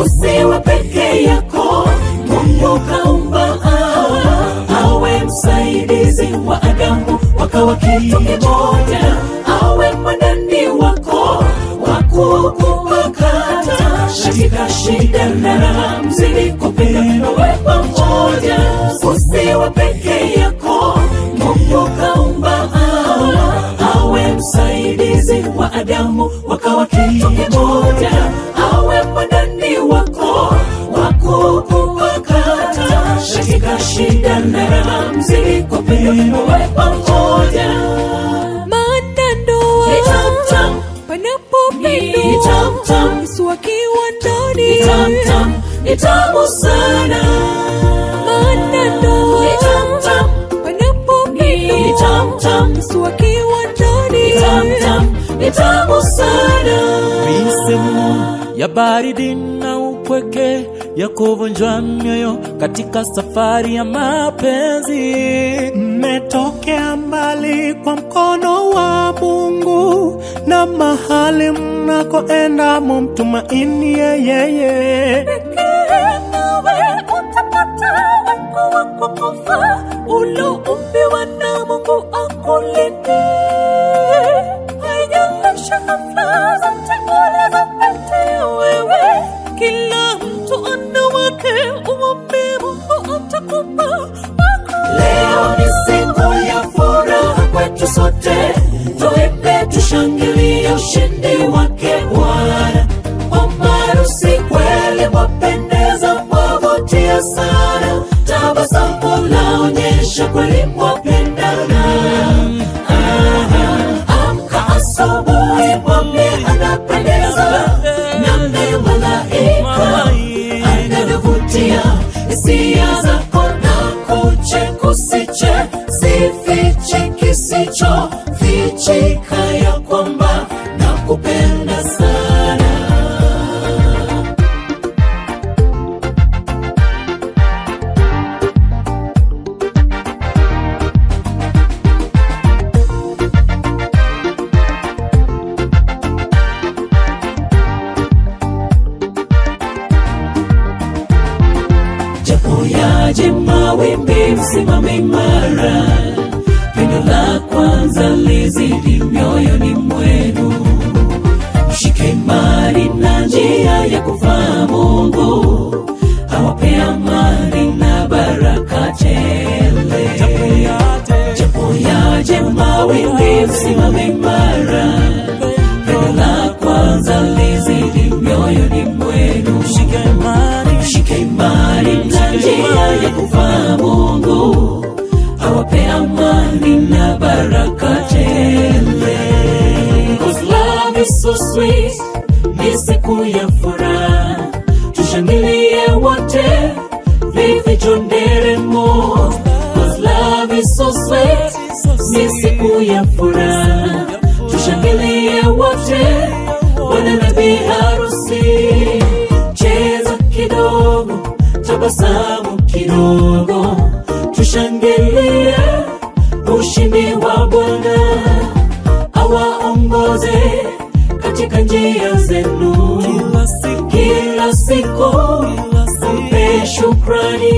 Usiwe peke yako, Mungu kaumba awe msaidizi wa Adamu, wakawa kitu kimoja. Awe mwandani wako, wakukupakata katika shida na raha, mzidi kupenda nawe pamoja. Usiwe peke yako, Mungu kaumba awe msaidizi wa Adamu, wakawa kitu kimoja. Awe mwandani wako, wakukupakata katika shida na raha, mzidi kupenda nawe pamoja. Mandandoa ni tam-tam, panapopendo ni tam-tam, Yesu akiwa ndani ni tam-tam, ni tamu sana. Mandandoa ni tam-tam, panapopendo ni tam-tam, Yesu akiwa ndani ni tam-tam, ni tamu sana. Misemo ya baridi na upweke ya kuvunjwa mioyo katika safari ya mapenzi. Mmetokea mbali kwa mkono wa Mungu, na mahali mnakoenda mumtumaini yeye. Pekee nawe utapata wako wa kukufa, uloumbiwa na Mungu akulinde. Haijalishi hafla zote ulizopita wewe, kila mtu ana wake, umwombe Mungu atakupa wako. Leo ni siku ya furaha kwetu sote, tuimbe tushangilie ushindi wake Bwana. Mamarusi kweli mwapendeza, mwavutia sana, tabasamu laonyesha kweli mwapendana. Amka asubuhi, mwambie anapendeza, namne malaika anavutia hisia zako, na kuche kusiche, sifiche kisicho fichika, ya kwamba nakupenda sana. Japo yaje mawimbi, msimame imara. Pendo la kwanza lizidi mioyoni mwenu. Mshike imani na njia ya kufaa Mungu, awape amani na baraka tele. Japo yaje mawimbi, msimame imara. Pendo la kwanza lizidi mioyoni mwenu. Mshike imani na njia ya kufaa Mungu, awape amani na baraka tele. 'Cause love is so sweet, ni siku ya furaha, tushangilie wote, vifijo nderemo. 'Cause love is so sweet, ni siku ya furaha, tushangilie wote, wana na bi harusi. Cheza kidogo, tabasamu kidogo, tushangilie ushindi wa Bwana. Awaongoze katika njia zenu kila siku, mpe shukrani.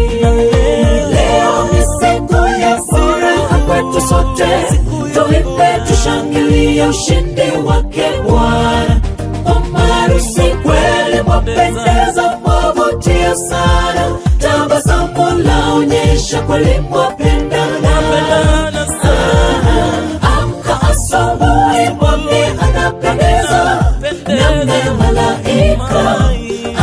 Leo ni siku ya furaha kwetu sote, tuimbe tushangilie ushindi wake Bwana. Mamarusi kweli mwapendeza, mwavutia sana, tabasamu laonyesha kweli mwapendana. Amka asubuhi, mwambie anapendeza, namne malaika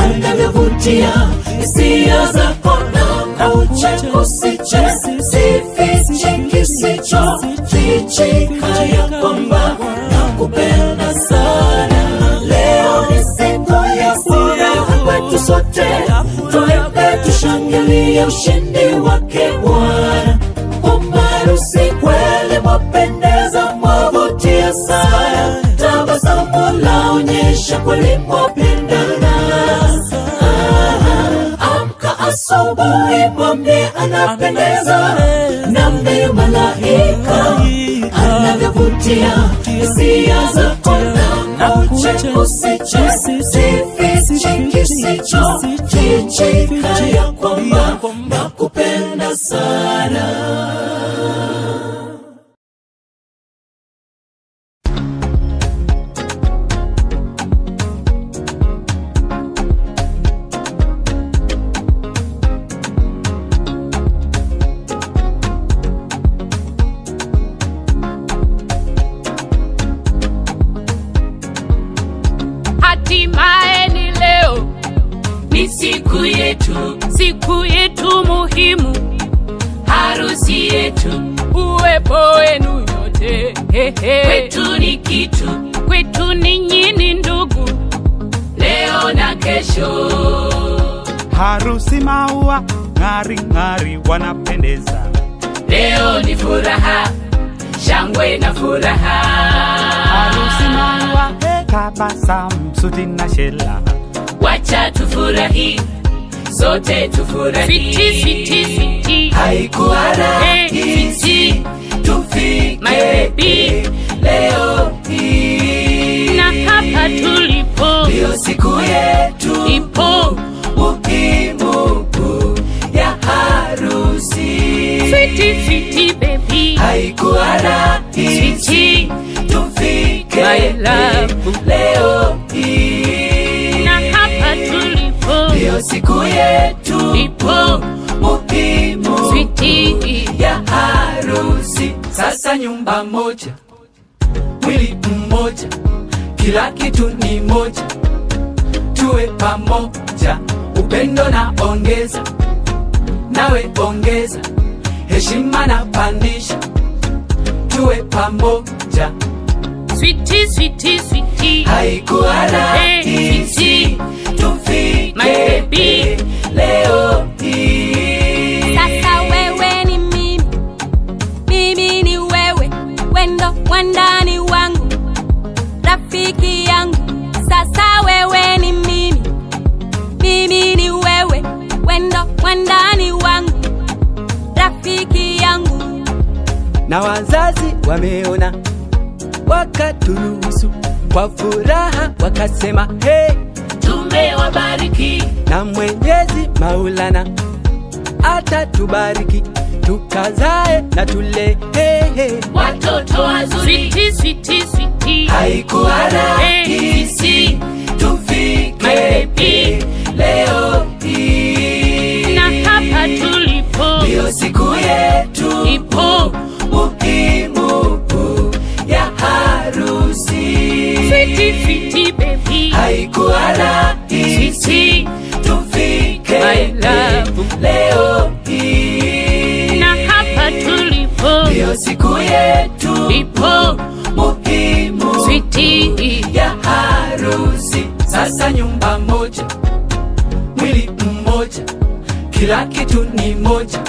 anavyovutia hisia zako, na kuche kusiche, sifiche kisicho fichika, ya kwamba nakupenda sana. Leo ni siku ya furaha kwetu sote, tuimbe tushangilie ushindi wake Bwana. Mamarusi kweli mwapendeza, mwavutia sana, jambo laonyesha kweli mwapendana. Amka asubuhi, mwambie anapendeza, na mbele malaika anavyovutia hisia zako, na uche usifiche kisicho fichika, ya kwamba nakupenda sana. Siku yetu muhimu, harusi yetu, uwepo wenu nyote. Kwetu ni kitu, kwetu ninyi ni ndugu, leo na kesho. Harusi maua, ngari ngari wanapendeza, leo ni furaha, shangwe na furaha. Harusi maua, tabasamu, suti na shela, wacha tufurahi, sote tufurahi. Sweetie, haikuwa rahisi tufike leo hii, na hapa tulipo ndio siku yetu ipo muhimu ya harusi. Sweetie baby, haikuwa rahisi tufike leo hii, na hapa tulipo ndio siku yetu ipo muhimu sweetie ya harusi. Sasa nyumba moja, mwili mmoja, kila kitu ni moja, tuwe pamoja, upendo na ongeza, nawe ongeza, heshima na pandisha, tuwe pamoja. Sweetie, haikuwa rahisi tufike leo hii. sasa wewe ni mimi, mimi ni wewe, wendo wandani wangu, rafiki yangu. Sasa wewe ni mimi, mimi ni wewe, wendo wandani wangu, rafiki yangu. Na wazazi wameona, wakaturuhusu kwa furaha, wakasema hey, tumewabariki, na Mwenyezi Maulana atatubariki, tukazae na tule hey. watoto wazuri. Sweetie, haikuwa rahisi tufike leo hii, na hapa tulipo ndio siku yetu ipo muhimu ya harusi. Sweetie baby, haikuwa rahisi tufike leo hii, na hapa tulipo ndio siku yetu ipo muhimu sweetie ya harusi. Sasa nyumba moja, mwili mmoja, kila kitu ni moja,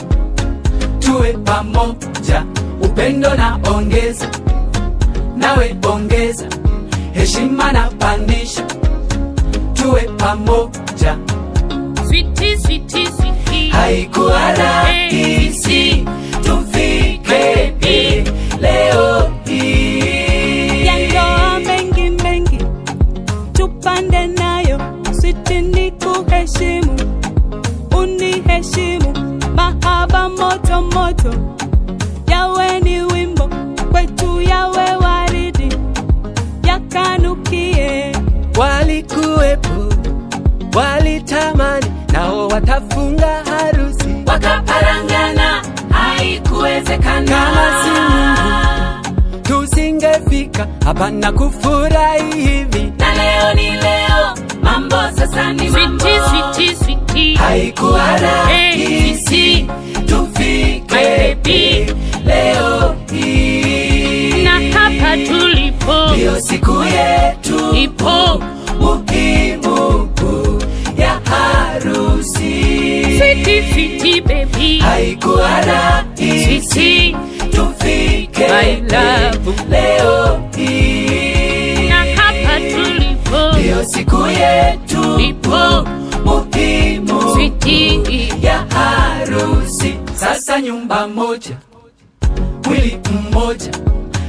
tuwe pamoja, upendo na ongeza, nawe ongeza, heshima na pandisha, tuwe pamoja. Sweetie, haikuwa rahisi tufike leo hii, yandoa mengi tupande nayo. Sweetie ni kuheshimu, uniheshimu, mahaba moto moto, yawe ni wimbo kwetu, yawe waridi, yakanukie. Walikuwepo, walitamani, nao watafunga harusi, Wakaparangana, haikuwezekana. kama si Mungu tusingefika hapa na kufurahi hivi. Na leo ni leo, mambo sasa ni mambo. Sweetie, haikuwa rahisi tufike leo hii, na hapa tulipo ndio siku yetu ipo muhimu ya harusi. Sweetie baby, haikuwa rahisi tufike leo hii, na hapa ipo muhimu switi ya harusi. Sasa nyumba moja, mwili mmoja,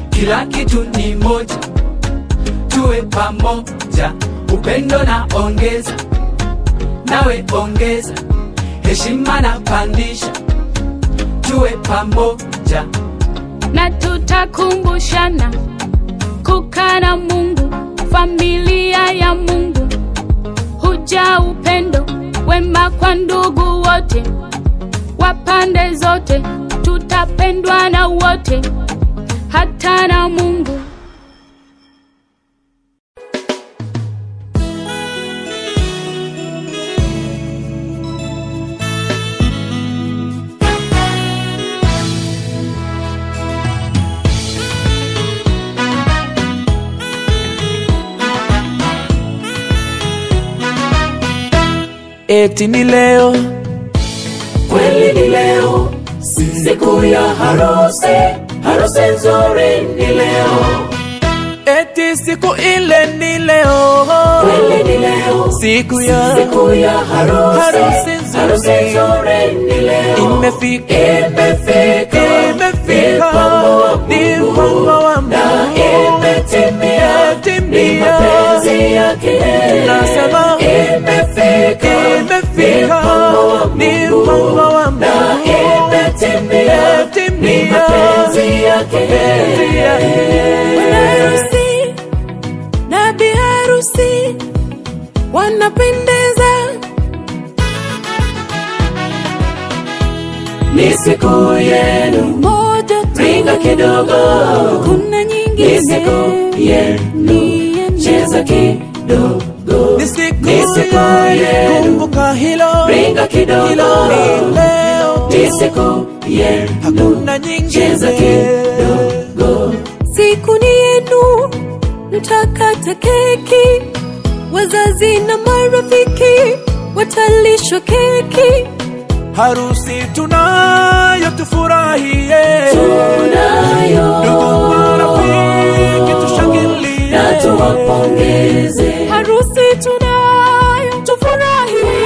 kila kitu ni moja. Tuwe pamoja, upendo na ongeza, nawe ongeza, heshima na pandisha. Tuwe pamoja na tutakumbushana kukaa na Mungu, familia ya Mungu. Huja upendo wema kwa ndugu wote wa pande zote, tutapendwa na wote hata na Mungu. Eti ni leo, kweli ni leo, siku ya harusi, harusi nzuri ni leo. eti siku ile ni leo, Kweli ni leo, siku ya harusi nzuri ni leo. imefika, ni mpango wa Mungu, na imetimia, ni mapenzi yake. nasema Imefika, ni mpango wa Mungu, na imetimia, ni mapenzi yake. Bwana harusi na bi harusi wanapendeza, Ni siku yenu, moja tu, ringa kidogo. kuna Ni nyingine siku yenu, cheza kidogo. ni siku yenu, kumbuka hilo, ringa kidogo. ni leo, Ni siku yenu, hakuna cheza nyingine. kidogo. siku ni yenu, mtakata keki, wazazi na marafiki watalishwa keki. Harusi tunayo tufurahie, Tunayo, ndugu marafiki tushangilie, na tuwapongeze. Harusi tunayo tufurahie,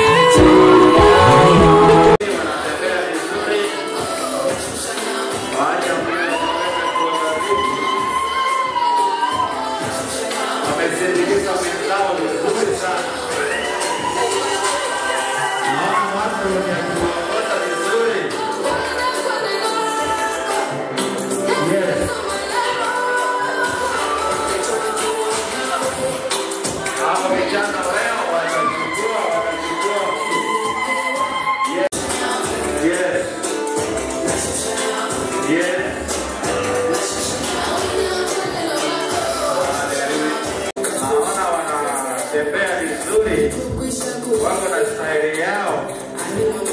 Naona wanatembea vizuri, wako na staili yao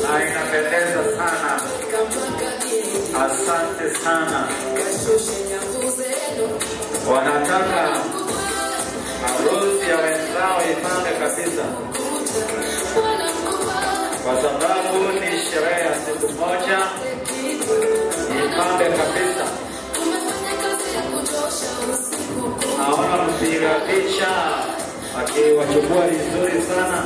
na inapendeza sana. Asante sana. Wanataka harusi ya wenzao ipange kabisa, kwa sababu ni sherehe ya siku moja. Ipange kabisa. Naona mpiga picha akiwachukua vizuri sana,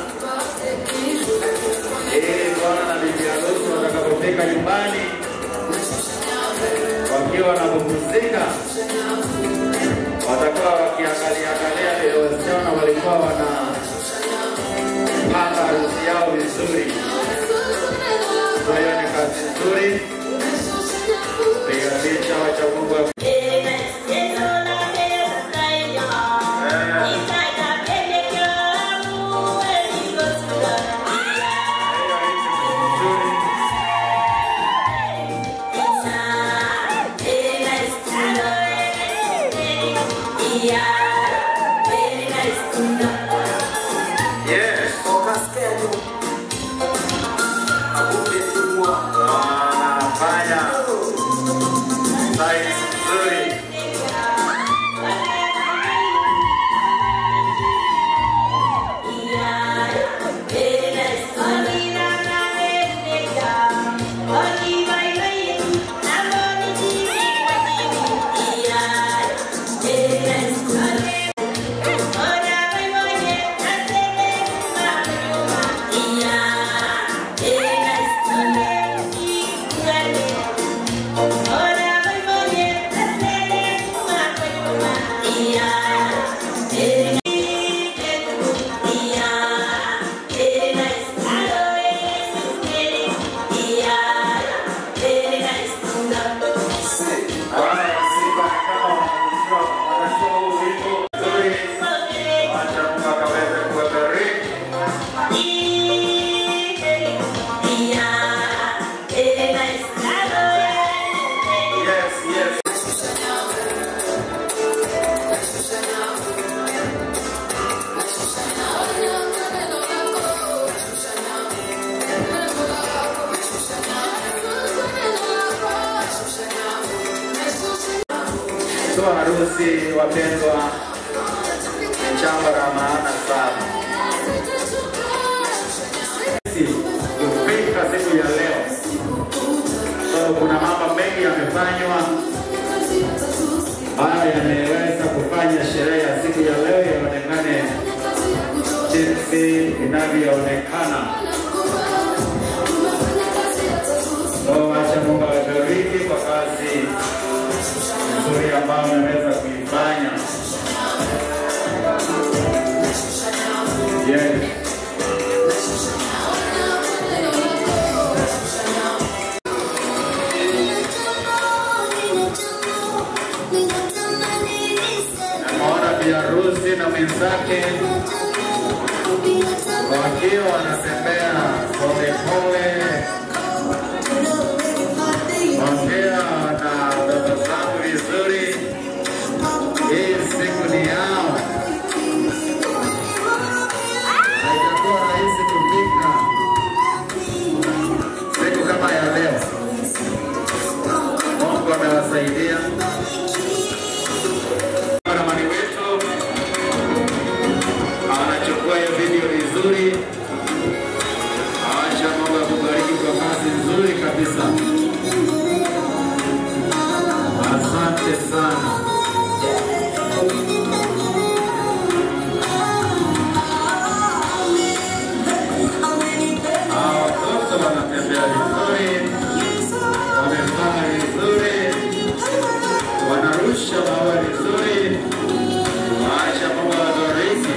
ili bwana na bibi harusi watakapofika nyumbani wakiwa wanapumzika, watakuwa wakiangalia vile wasichana walikuwa wanapanga harusi yao vizuri. Kwa hiyo ni kazi nzuri. Piga picha, wacha Mungu harusi wapendwa, ni jambo la maana sana. Kufika siku ya leo, so kuna mambo mengi yamefanywa ambayo yameweza kufanya sherehe ya siku ya leo ionekane jinsi inavyoonekana. Acha Mungu awabariki kwa kazi nzuri ambayo ameweza kuifanya. Yes. Naona bi harusi na mwenzake wakiwa wanatembea polepole, ongea na tabasamu vizuri. Hii siku ni yao, haitakuwa rahisi kufika siku kama ya leo. Mungu amewasaidia. Ramani wetu anachukua hiyo video vizuri. Acha Mungu akubariki kwa kazi nzuri kabisa. Asante sana. Watoto wanatembea vizuri, wamefanya vizuri, wanarusha maua vizuri. Acha Mungu awabariki.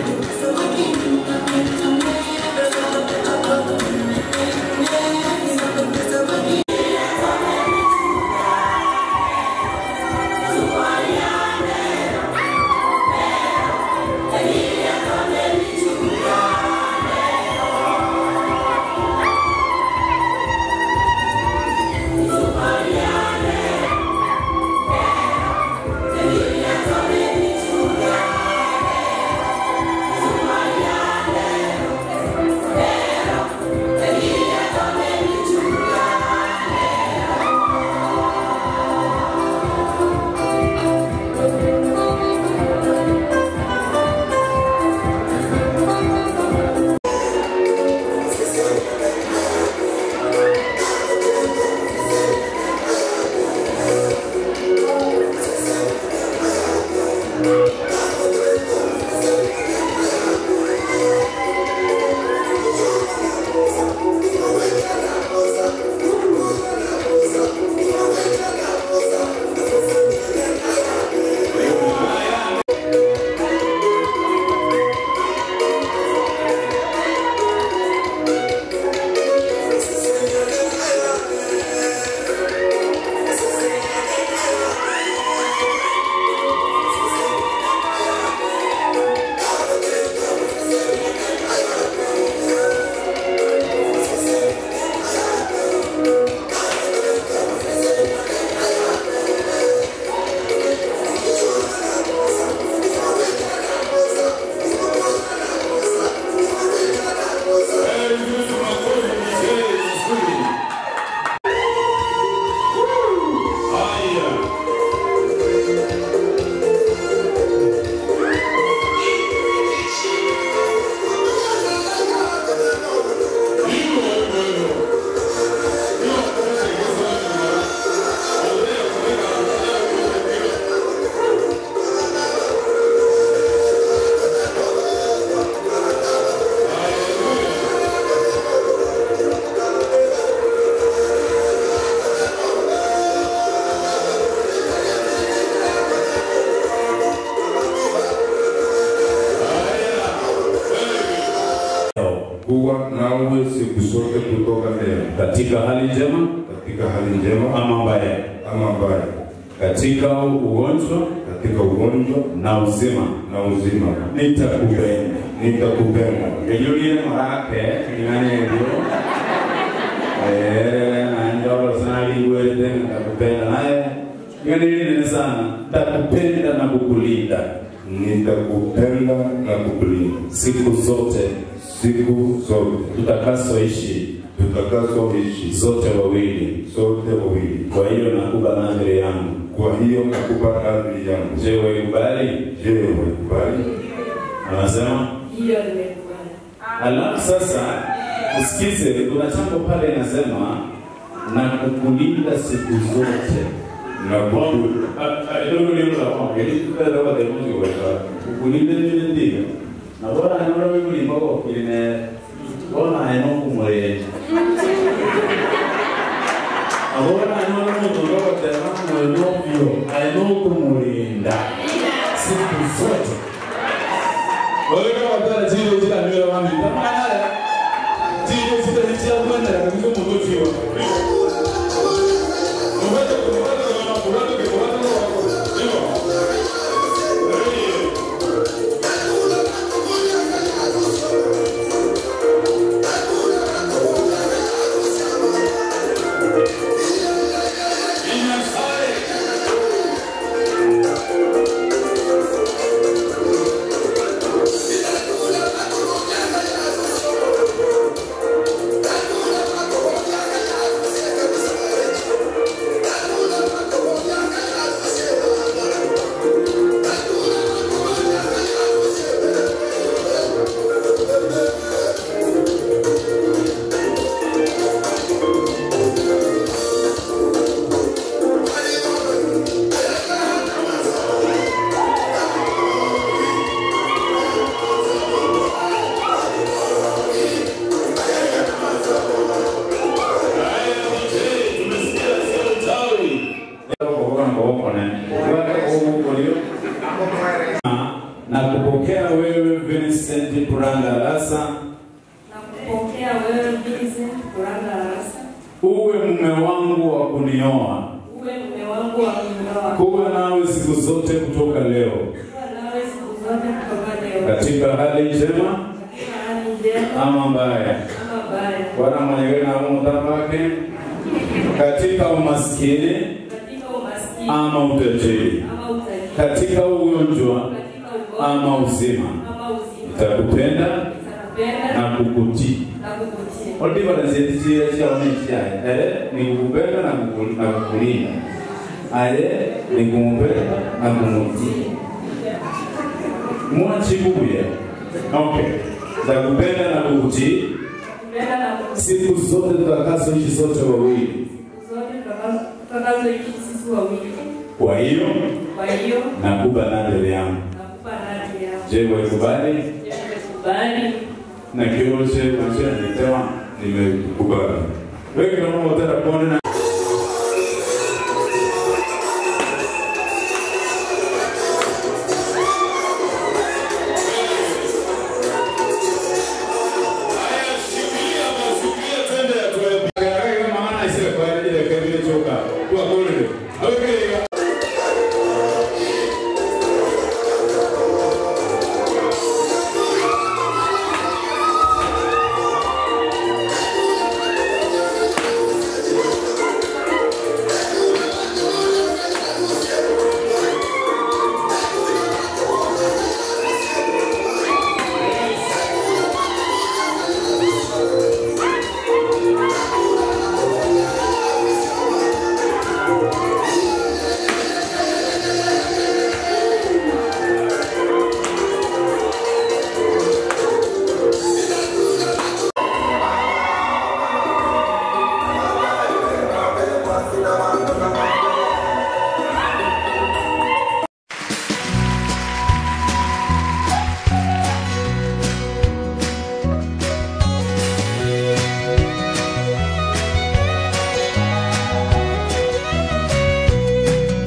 Kuwa nawe siku zote kutoka leo, katika hali njema, katika hali njema ama mbaya, katika ugonjwa, na uzima, nitakupenda. Ejulie marake ngane ndio ndio sana liweze nitakupenda naye ngane ni sana, nitakupenda na kukulinda, siku zote tutakazoishi zote wawili. Kwa hiyo nakuba nadhiri yangu Kwa hiyo nakupa amri yangu. Je, waikubali? Je, waikubali? Anasema Hiyo nimekubali. alafu sasa usikize, kuna jambo pale inasema na kukulinda siku zote. Na kukulinda ndio na bora anaona wewe ni mbako kuline bora anaona kumwele ahora anaona mtu mbako tena mwenofio anaona kumulinda siku zote. Wewe kama tayari jio jina ndio wangu kama haya jio zitajitia kwenda na mtu mwenofio na kupokea wewe Vincent Kuranga Lasa, Na kupokea wewe Vincent Kuranga Lasa, uwe mume wangu wa kunioa, uwe mume wangu wa kunioa, kuwa nawe siku zote kutoka leo, kuwa nawe siku zote kutoka leo, katika hali njema katika hali njema ama mbaya, ama mbaya, Bwana mwenyewe na mtapake, katika umaskini katika umaskini ama utajiri, ama utajiri, katika ugonjwa katika ugonjwa ama uzima, ama uzima, nitakupenda nitakupenda na kukutii. na kukutii. Odi wanazetikia chaonetia ni kukupenda na kukulinda. Aye ni kumpenda na kumutii. Mwachi kubuya. Okay. Nitakupenda na kukutii. Kupenda na kukutii. Siku zote tutakazoishi sote wawili. Siku zote tutakazoishi sisi wawili. Kwa hiyo nakupa nadhiri yangu. Nakupa nadhiri yangu. Je, waikubali? Je, waikubali? Na kioshe machana nitewa nimekubali. Wewe kama unataka kuona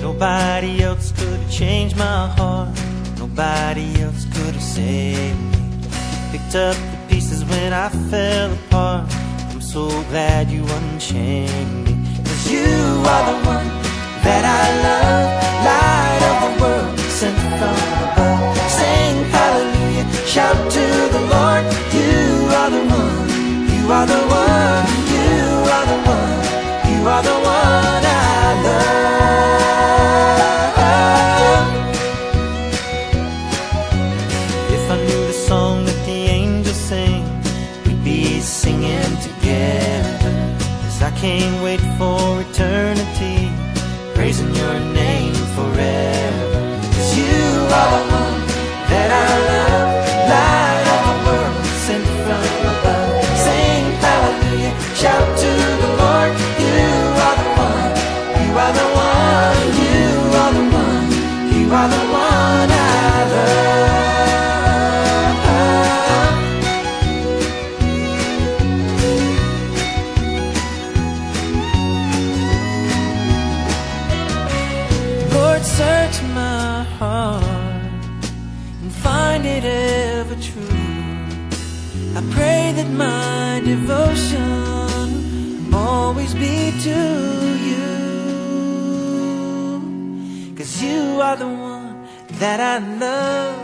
Nobody else could have changed my heart. Nobody else could have saved me. Picked up the pieces when I fell apart. I'm so glad you unchained me. 'Cause you are the one that I love. Light of the world sent from above. Sing hallelujah, shout to the Lord. You are the one, you are the one, you are the one, you are the one I love. Song that the angels sing, we'd be singing together. 'Cause I can't wait for eternity, praising your name are the one I love. Lord, search my heart and find it ever true. I pray that my devotion always be to you, 'cause you are the one that I love,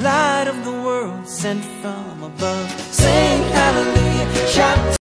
light of the world sent from above. Sing hallelujah, shout